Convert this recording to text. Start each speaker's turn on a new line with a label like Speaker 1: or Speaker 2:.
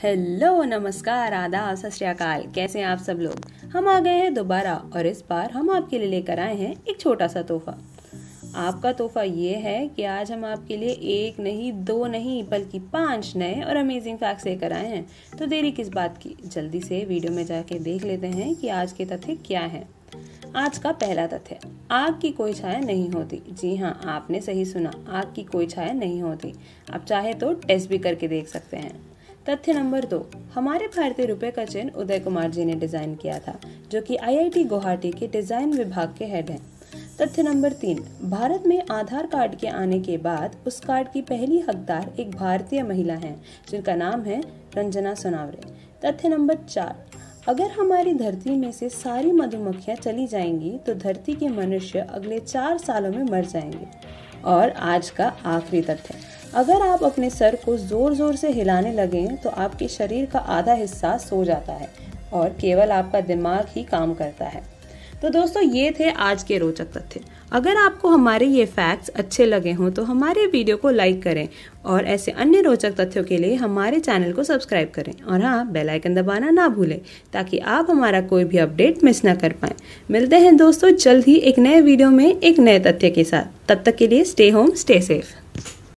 Speaker 1: Hello, नमस्कार, आदाब, सत श्री अकाल। कैसे हैं आप सब लोग। हम आ गए हैं दोबारा और इस बार हम आपके लिए लेकर आए हैं एक छोटा सा तोहफा। आपका तोहफा ये है कि आज हम आपके लिए एक नहीं, दो नहीं, बल्कि 5 नए और अमेजिंग फैक्ट्स लेकर आए हैं। तो देरी किस बात की, जल्दी से वीडियो में जाके देख लेते हैं कि आज के तथ्य क्या हैं। आज का पहला तथ्य, आग की कोई छाया नहीं होती। जी हाँ, आपने सही सुना, आग की कोई छाया नहीं होती। आप चाहे तो टेस्ट भी करके देख सकते हैं। तथ्य नंबर 2, हमारे भारतीय रुपए का चिन्ह उदय कुमार जी ने डिजाइन किया था, जो कि IIT गुवाहाटी के डिजाइन विभाग के हेड हैं। तथ्य नंबर 3, भारत में आधार कार्ड के आने के बाद उस कार्ड की पहली हकदार एक भारतीय महिला हैं, जिनका नाम है रंजना सोनावरे। तथ्य नंबर 4, अगर हमारी धरती में से सारी मधुमक्खियां चली जाएंगी तो धरती के मनुष्य अगले 4 सालों में मर जाएंगे। और आज का आखिरी तथ्य, अगर आप अपने सर को जोर जोर से हिलाने लगें तो आपके शरीर का आधा हिस्सा सो जाता है और केवल आपका दिमाग ही काम करता है। तो दोस्तों, ये थे आज के रोचक तथ्य। अगर आपको हमारे ये फैक्ट्स अच्छे लगे हों तो हमारे वीडियो को लाइक करें और ऐसे अन्य रोचक तथ्यों के लिए हमारे चैनल को सब्सक्राइब करें। और हाँ, बेल आइकन दबाना ना भूलें ताकि आप हमारा कोई भी अपडेट मिस ना कर पाएं। मिलते हैं दोस्तों जल्द ही एक नए वीडियो में एक नए तथ्य के साथ। तब तक के लिए स्टे होम, स्टे सेफ।